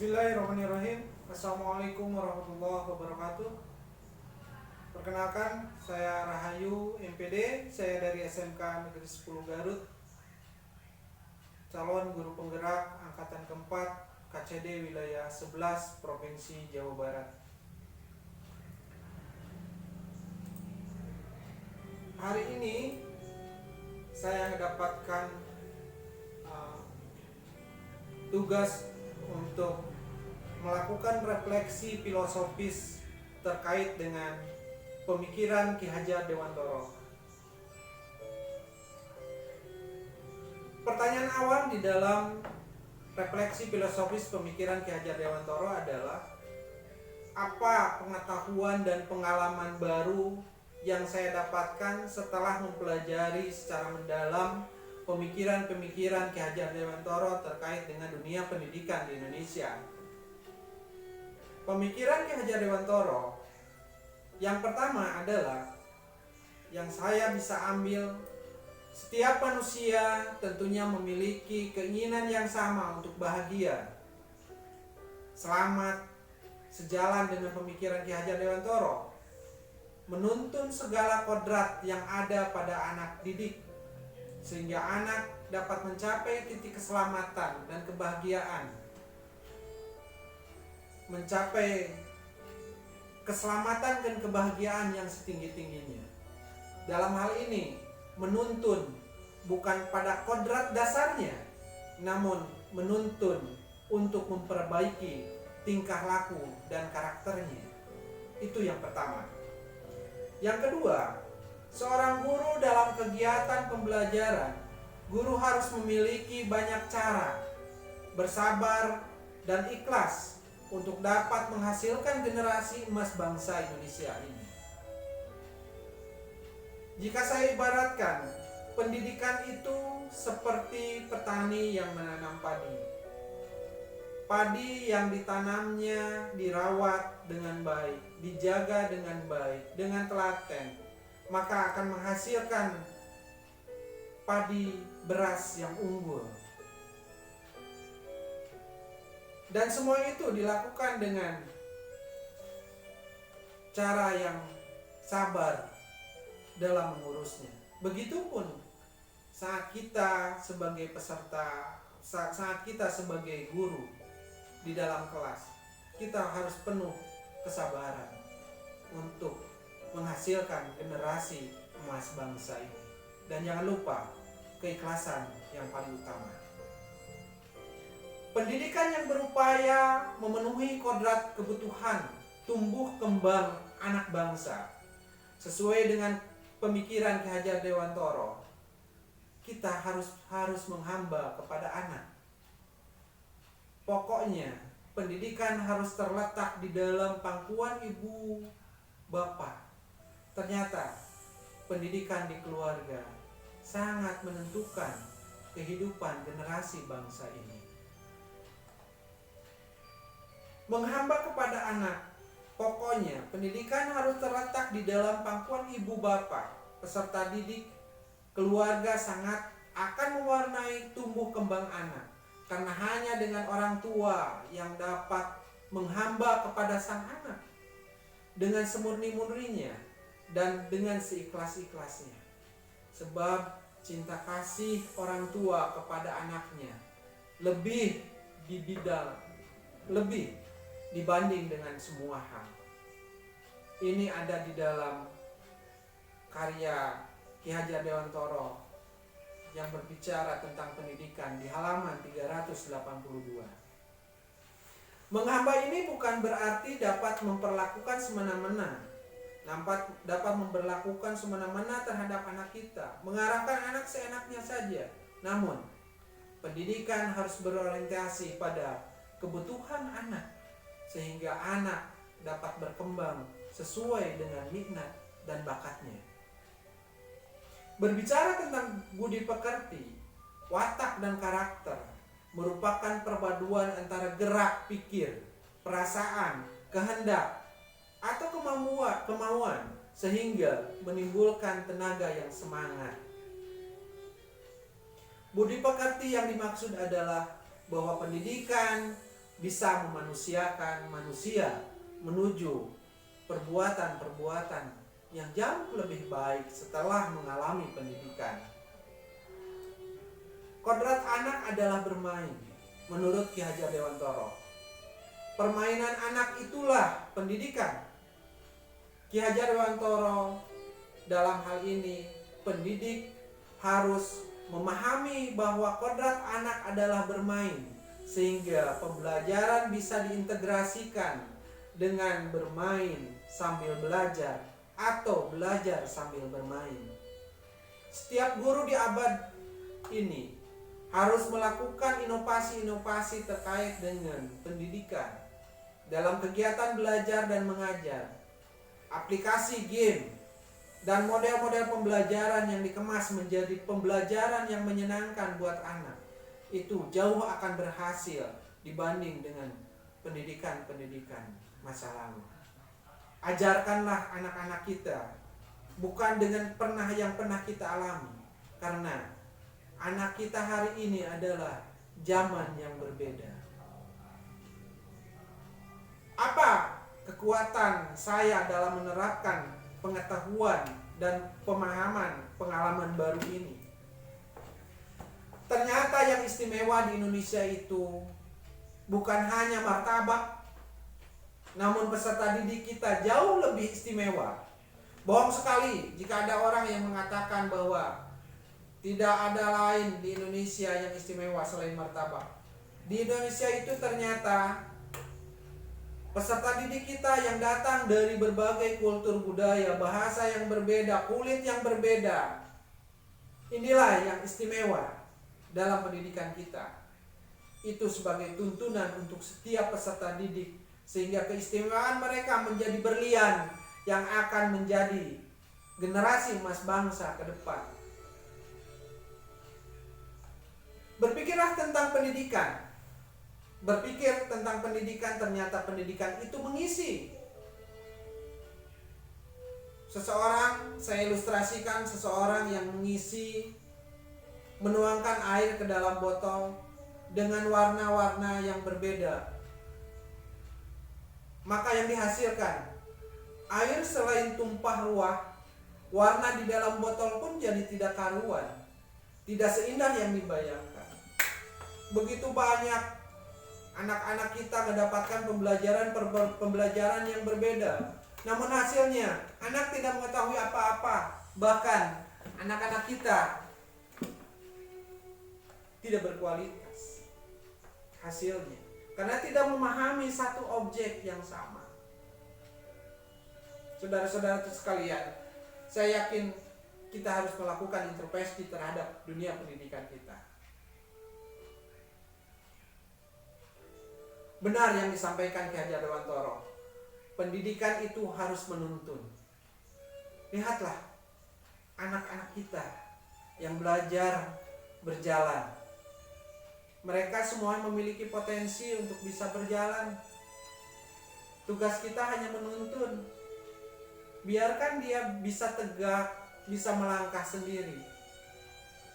Bismillahirrahmanirrahim. Assalamualaikum warahmatullahi wabarakatuh. Perkenalkan, saya Rahayu MPD. Saya dari SMK Negeri 10 Garut, calon guru penggerak angkatan keempat KCD wilayah 11 Provinsi Jawa Barat. Hari ini saya mendapatkan tugas untuk melakukan refleksi filosofis terkait dengan pemikiran Ki Hajar Dewantoro. Pertanyaan awal di dalam refleksi filosofis pemikiran Ki Hajar Dewantoro adalah, apa pengetahuan dan pengalaman baru yang saya dapatkan setelah mempelajari secara mendalam pemikiran-pemikiran Ki Hajar Dewantoro terkait dengan dunia pendidikan di Indonesia. Pemikiran Ki Hajar Dewantoro yang pertama adalah, yang saya bisa ambil, setiap manusia tentunya memiliki keinginan yang sama untuk bahagia, selamat, sejalan dengan pemikiran Ki Hajar Dewantoro, menuntun segala kodrat yang ada pada anak didik sehingga anak dapat mencapai titik keselamatan dan kebahagiaan, mencapai keselamatan dan kebahagiaan yang setinggi-tingginya. Dalam hal ini, menuntun bukan pada kodrat dasarnya, namun menuntun untuk memperbaiki tingkah laku dan karakternya. Itu yang pertama. Yang kedua, seorang guru dalam kegiatan pembelajaran, guru harus memiliki banyak cara, bersabar dan ikhlas untuk dapat menghasilkan generasi emas bangsa Indonesia ini. Jika saya ibaratkan, pendidikan itu seperti petani yang menanam padi. Padi yang ditanamnya dirawat dengan baik, dijaga dengan baik, dengan telaten, maka akan menghasilkan padi beras yang unggul. Dan semua itu dilakukan dengan cara yang sabar dalam mengurusnya. Begitupun saat kita sebagai peserta, saat kita sebagai guru di dalam kelas, kita harus penuh kesabaran untuk menghasilkan generasi emas bangsa ini. Dan jangan lupa keikhlasan yang paling utama. Pendidikan yang berupaya memenuhi kodrat kebutuhan tumbuh kembang anak bangsa sesuai dengan pemikiran Ki Hajar Dewantoro. Kita harus menghamba kepada anak. Pokoknya pendidikan harus terletak di dalam pangkuan ibu bapak. Ternyata pendidikan di keluarga sangat menentukan kehidupan generasi bangsa ini. Menghamba kepada anak, pokoknya pendidikan harus terletak di dalam pangkuan ibu bapak, peserta didik. Keluarga sangat akan mewarnai tumbuh kembang anak, karena hanya dengan orang tua yang dapat menghamba kepada sang anak dengan semurni-murninya dan dengan seikhlas-ikhlasnya. Sebab cinta kasih orang tua kepada anaknya lebih dibanding dengan semua hal. Ini ada di dalam karya Ki Hajar Dewantoro yang berbicara tentang pendidikan di halaman 382. Menghamba ini bukan berarti dapat memperlakukan semena-mena, dapat memperlakukan semena-mena terhadap anak kita, mengarahkan anak seenaknya saja. Namun, pendidikan harus berorientasi pada kebutuhan anak, sehingga anak dapat berkembang sesuai dengan minat dan bakatnya. Berbicara tentang budi pekerti, watak dan karakter merupakan perpaduan antara gerak pikir, perasaan, kehendak, atau kemauan sehingga menimbulkan tenaga yang semangat. Budi pekerti yang dimaksud adalah bahwa pendidikan bisa memanusiakan manusia menuju perbuatan-perbuatan yang jauh lebih baik setelah mengalami pendidikan. Kodrat anak adalah bermain, menurut Ki Hajar Dewantoro. Permainan anak itulah pendidikan. Ki Hajar Dewantoro dalam hal ini, pendidik harus memahami bahwa kodrat anak adalah bermain, sehingga pembelajaran bisa diintegrasikan dengan bermain sambil belajar atau belajar sambil bermain. Setiap guru di abad ini harus melakukan inovasi-inovasi terkait dengan pendidikan dalam kegiatan belajar dan mengajar, aplikasi game, dan model-model pembelajaran yang dikemas menjadi pembelajaran yang menyenangkan buat anak. Itu jauh akan berhasil dibanding dengan pendidikan-pendidikan masa lalu. Ajarkanlah anak-anak kita bukan dengan yang pernah kita alami, karena anak kita hari ini adalah zaman yang berbeda. Apa kekuatan saya dalam menerapkan pengetahuan dan pemahaman pengalaman baru ini? Ternyata yang istimewa di Indonesia itu bukan hanya martabak, namun peserta didik kita jauh lebih istimewa. Bohong sekali jika ada orang yang mengatakan bahwa tidak ada lain di Indonesia yang istimewa selain martabak. Di Indonesia itu ternyata peserta didik kita yang datang dari berbagai kultur budaya, bahasa yang berbeda, kulit yang berbeda. Inilah yang istimewa dalam pendidikan kita. Itu sebagai tuntunan untuk setiap peserta didik, sehingga keistimewaan mereka menjadi berlian yang akan menjadi generasi emas bangsa ke depan. Berpikirlah tentang pendidikan. Berpikir tentang pendidikan, ternyata pendidikan itu mengisi. Seseorang, saya ilustrasikan seseorang yang mengisi, menuangkan air ke dalam botol dengan warna-warna yang berbeda. Maka yang dihasilkan, air selain tumpah ruah, warna di dalam botol pun jadi tidak karuan, tidak seindah yang dibayangkan. Begitu banyak anak-anak kita mendapatkan pembelajaran yang berbeda, namun hasilnya anak tidak mengetahui apa-apa. Bahkan anak-anak kita tidak berkualitas hasilnya, karena tidak memahami satu objek yang sama. Saudara-saudara sekalian, saya yakin kita harus melakukan introspeksi terhadap dunia pendidikan kita. Benar yang disampaikan Ki Hajar Dewantoro, pendidikan itu harus menuntun. Lihatlah anak-anak kita yang belajar berjalan. Mereka semua memiliki potensi untuk bisa berjalan. Tugas kita hanya menuntun. Biarkan dia bisa tegak, bisa melangkah sendiri.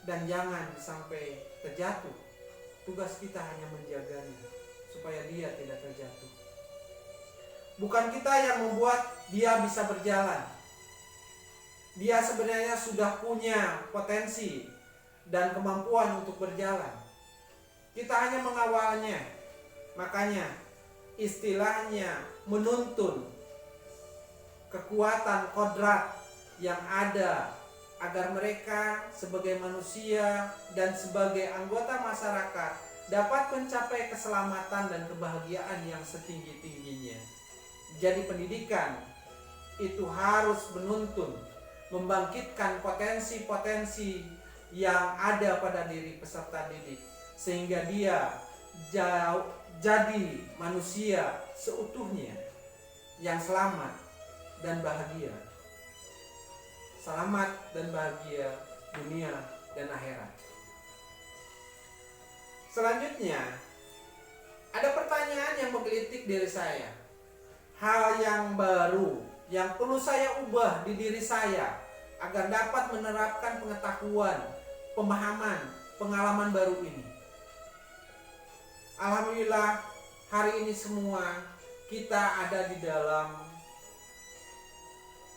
Dan jangan sampai terjatuh. Tugas kita hanya menjaganya supaya dia tidak terjatuh. Bukan kita yang membuat dia bisa berjalan. Dia sebenarnya sudah punya potensi dan kemampuan untuk berjalan. Kita hanya mengawalnya. Makanya istilahnya menuntun kekuatan kodrat yang ada agar mereka sebagai manusia dan sebagai anggota masyarakat dapat mencapai keselamatan dan kebahagiaan yang setinggi-tingginya. Jadi pendidikan itu harus menuntun, membangkitkan potensi-potensi yang ada pada diri peserta didik, sehingga dia jadi manusia seutuhnya yang selamat dan bahagia. Selamat dan bahagia dunia dan akhirat. Selanjutnya, ada pertanyaan yang menggelitik diri saya. Hal yang baru yang perlu saya ubah di diri saya agar dapat menerapkan pengetahuan, pemahaman, pengalaman baru ini. Alhamdulillah, hari ini semua kita ada di dalam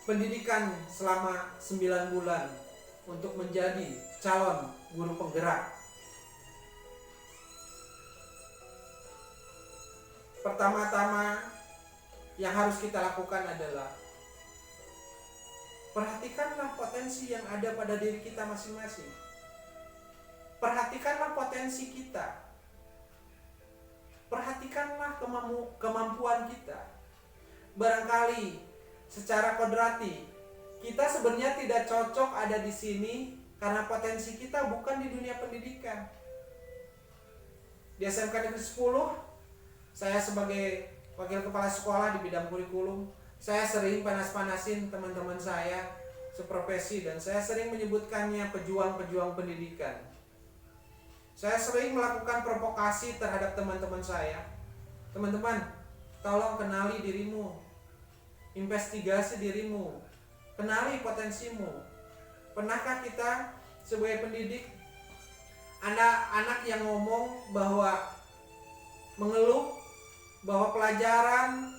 pendidikan selama 9 bulan untuk menjadi calon guru penggerak. Pertama-tama yang harus kita lakukan adalah perhatikanlah potensi yang ada pada diri kita masing-masing. Perhatikanlah potensi kita. Perhatikanlah kemampuan kita. Barangkali secara kodrati kita sebenarnya tidak cocok ada di sini karena potensi kita bukan di dunia pendidikan. Di SMK Negeri 10, saya sebagai wakil kepala sekolah di bidang kurikulum, saya sering panas-panasin teman-teman saya seprofesi dan saya sering menyebutkannya pejuang-pejuang pendidikan. Saya sering melakukan provokasi terhadap teman-teman saya. Teman-teman, tolong kenali dirimu, investigasi dirimu, kenali potensimu. Pernahkah kita sebagai pendidik, anak-anak yang ngomong bahwa mengeluh bahwa pelajaran,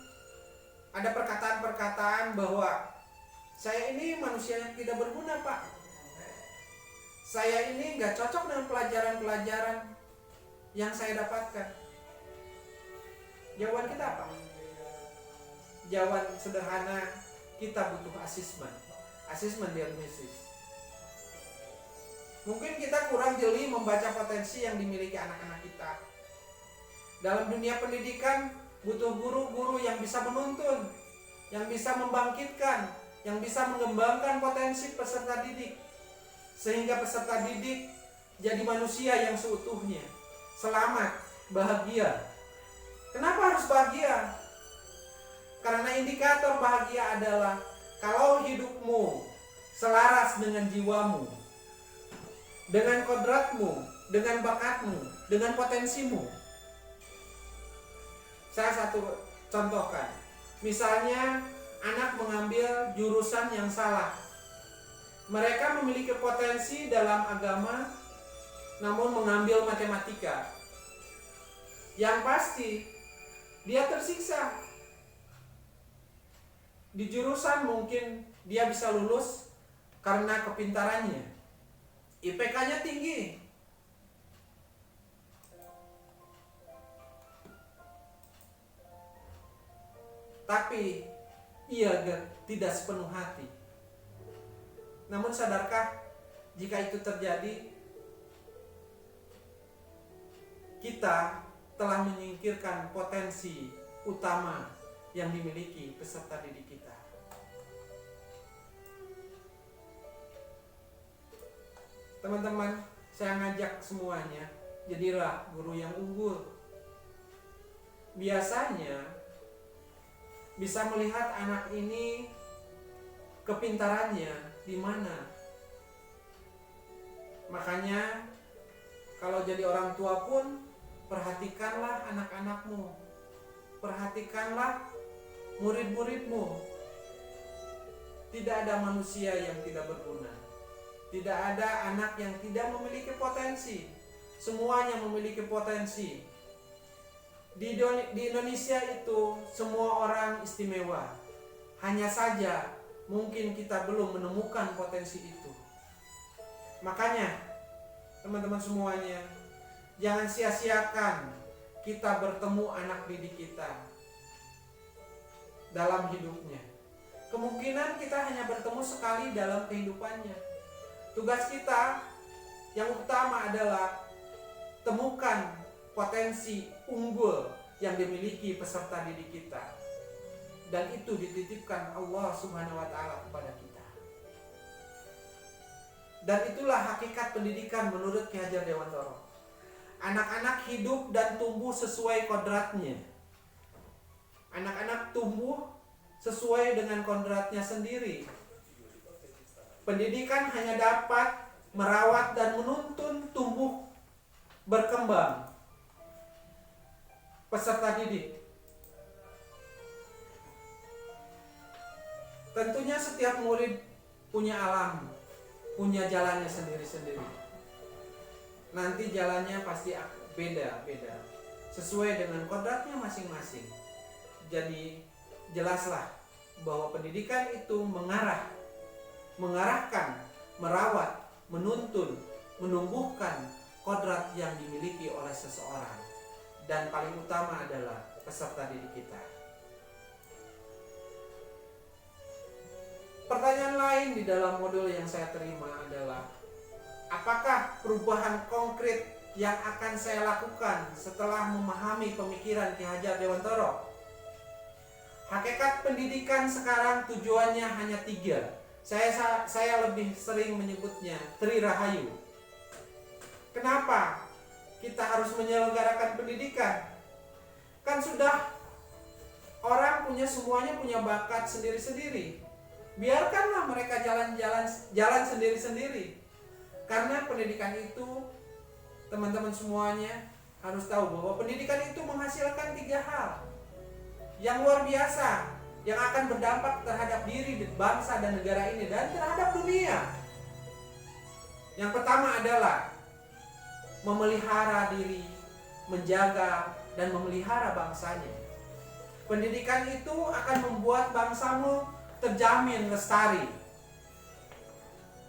ada perkataan-perkataan bahwa saya ini manusia yang tidak berguna, Pak. Saya ini gak cocok dengan pelajaran-pelajaran yang saya dapatkan. Jawaban kita apa? Jawaban sederhana, kita butuh asesmen diagnosis. Mungkin kita kurang jeli membaca potensi yang dimiliki anak-anak kita. Dalam dunia pendidikan butuh guru-guru yang bisa menuntun, yang bisa membangkitkan, yang bisa mengembangkan potensi peserta didik, sehingga peserta didik jadi manusia yang seutuhnya, selamat, bahagia. Kenapa harus bahagia? Karena indikator bahagia adalah kalau hidupmu selaras dengan jiwamu, dengan kodratmu, dengan bakatmu, dengan potensimu. Saya satu contohkan, misalnya anak mengambil jurusan yang salah. Mereka memiliki potensi dalam agama, namun mengambil matematika. Yang pasti, dia tersiksa. Di jurusan mungkin dia bisa lulus karena kepintarannya. IPK-nya tinggi. Tapi ia tidak sepenuh hati. Namun sadarkah jika itu terjadi, kita telah menyingkirkan potensi utama yang dimiliki peserta didik kita. Teman-teman, saya ngajak semuanya, jadilah guru yang unggul. Biasanya bisa melihat anak ini kepintarannya di mana. Makanya kalau jadi orang tua pun perhatikanlah anak-anakmu, perhatikanlah murid-muridmu. Tidak ada manusia yang tidak berguna, tidak ada anak yang tidak memiliki potensi. Semuanya memiliki potensi. Di Indonesia itu semua orang istimewa. Hanya saja mungkin kita belum menemukan potensi itu. Makanya teman-teman semuanya, jangan sia-siakan kita bertemu anak didik kita dalam hidupnya. Kemungkinan kita hanya bertemu sekali dalam kehidupannya. Tugas kita yang utama adalah temukan potensi unggul yang dimiliki peserta didik kita, dan itu dititipkan Allah Subhanahu wa Ta'ala kepada kita. Dan itulah hakikat pendidikan menurut Ki Hajar Dewantara. Anak-anak hidup dan tumbuh sesuai kodratnya. Anak-anak tumbuh sesuai dengan kodratnya sendiri. Pendidikan hanya dapat merawat dan menuntun tumbuh berkembang peserta didik. Tentunya setiap murid punya alam, punya jalannya sendiri-sendiri. Nanti jalannya pasti beda-beda. sesuai dengan kodratnya masing-masing. Jadi jelaslah bahwa pendidikan itu mengarahkan, merawat, menuntun, menumbuhkan kodrat yang dimiliki oleh seseorang, dan paling utama adalah peserta didik kita. Pertanyaan lain di dalam modul yang saya terima adalah, apakah perubahan konkret yang akan saya lakukan setelah memahami pemikiran Ki Hajar Dewantara? Hakikat pendidikan sekarang tujuannya hanya 3. Saya lebih sering menyebutnya Tri Rahayu. Kenapa kita harus menyelenggarakan pendidikan? Kan sudah orang semuanya punya bakat sendiri-sendiri. Biarkanlah mereka jalan sendiri-sendiri. Karena pendidikan itu, teman-teman semuanya harus tahu bahwa pendidikan itu menghasilkan 3 hal yang luar biasa, yang akan berdampak terhadap diri, bangsa, dan negara ini, dan terhadap dunia. Yang pertama adalah memelihara diri, menjaga, dan memelihara bangsanya. Pendidikan itu akan membuat bangsamu terjamin lestari.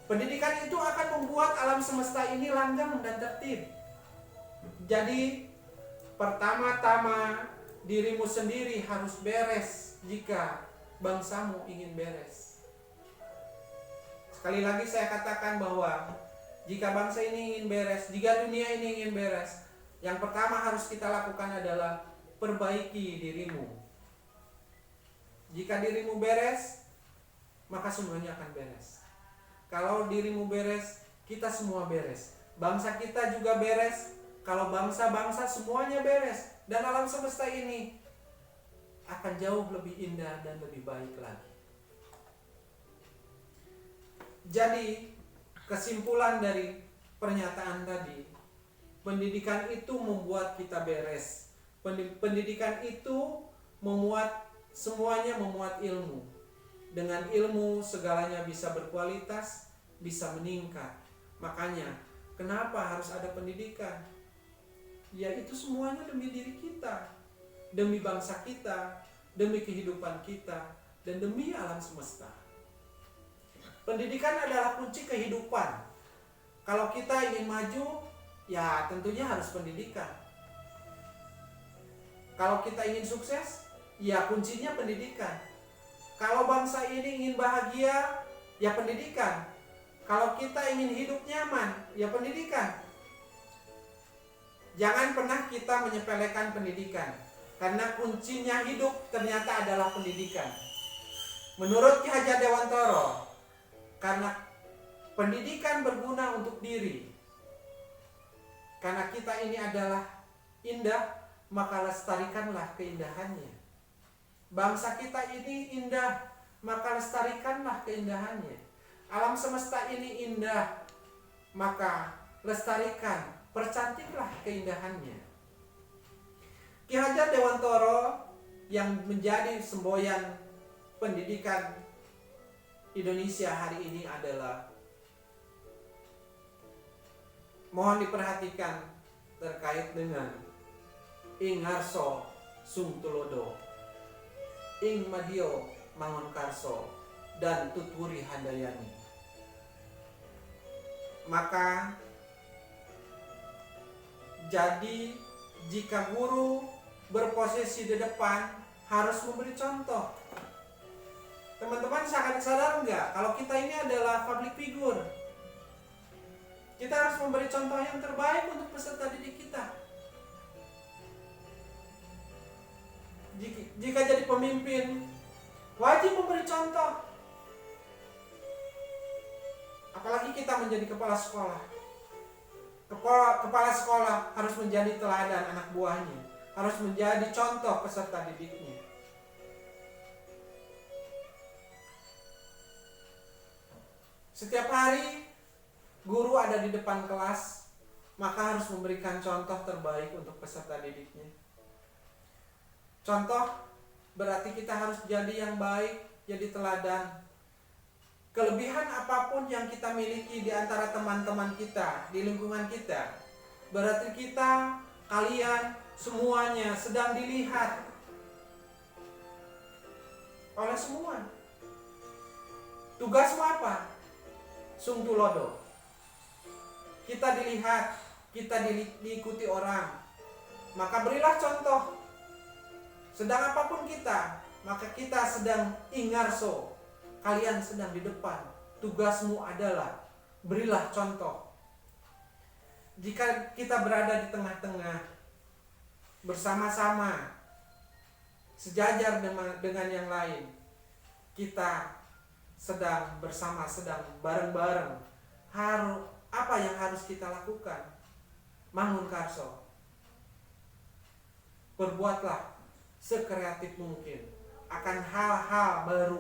Pendidikan itu akan membuat alam semesta ini langgeng dan tertib. Jadi, pertama-tama dirimu sendiri harus beres jika bangsamu ingin beres. Sekali lagi saya katakan bahwa jika bangsa ini ingin beres, jika dunia ini ingin beres, yang pertama harus kita lakukan adalah perbaiki dirimu. Jika dirimu beres, maka semuanya akan beres. Kalau dirimu beres, kita semua beres. Bangsa kita juga beres. Kalau bangsa-bangsa semuanya beres, dan alam semesta ini akan jauh lebih indah dan lebih baik lagi. Jadi, kesimpulan dari pernyataan tadi, pendidikan itu membuat kita beres. Pendidikan itu semuanya memuat ilmu. Dengan ilmu segalanya bisa berkualitas, bisa meningkat. Makanya, kenapa harus ada pendidikan? Ya, itu semuanya demi diri kita, demi bangsa kita, demi kehidupan kita, dan demi alam semesta. Pendidikan adalah kunci kehidupan. Kalau kita ingin maju, ya tentunya harus pendidikan. Kalau kita ingin sukses, ya kuncinya pendidikan. Kalau bangsa ini ingin bahagia, ya pendidikan. Kalau kita ingin hidup nyaman, ya pendidikan. Jangan pernah kita menyepelekan pendidikan, karena kuncinya hidup ternyata adalah pendidikan. Menurut Ki Hajar Dewantara, karena pendidikan berguna untuk diri, karena kita ini adalah indah, maka lestarikanlah keindahannya. Bangsa kita ini indah, maka lestarikanlah keindahannya. Alam semesta ini indah, maka lestarikan, percantiklah keindahannya. Ki Hajar Dewantara yang menjadi semboyan pendidikan Indonesia hari ini adalah, mohon diperhatikan terkait dengan Ing Ngarso Sung Tulodo, Ing Madio Mangunkarso, dan Tutwuri Handayani. Maka jadi jika guru berposisi di depan harus memberi contoh. Teman-teman sadar nggak kalau kita ini adalah public figure? Kita harus memberi contoh yang terbaik untuk peserta didik kita. Jika jadi pemimpin, wajib memberi contoh. Apalagi kita menjadi kepala sekolah. Kepala sekolah harus menjadi teladan anak buahnya, harus menjadi contoh peserta didiknya. Setiap hari guru ada di depan kelas, maka harus memberikan contoh terbaik untuk peserta didiknya. Contoh berarti kita harus jadi yang baik, jadi teladan. Kelebihan apapun yang kita miliki di antara teman-teman kita, di lingkungan kita, berarti kalian semuanya sedang dilihat oleh semua. Tugasmu apa? Sung tulodo. Kita dilihat, kita diikuti orang, maka berilah contoh. Sedang apapun kita, maka kita sedang ingarso. Kalian sedang di depan. Tugasmu adalah berilah contoh. Jika kita berada di tengah-tengah, bersama-sama, sejajar dengan yang lain, kita sedang bersama, sedang bareng-bareng. Apa yang harus kita lakukan? Mangun karso. Berbuatlah sekreatif mungkin akan hal-hal baru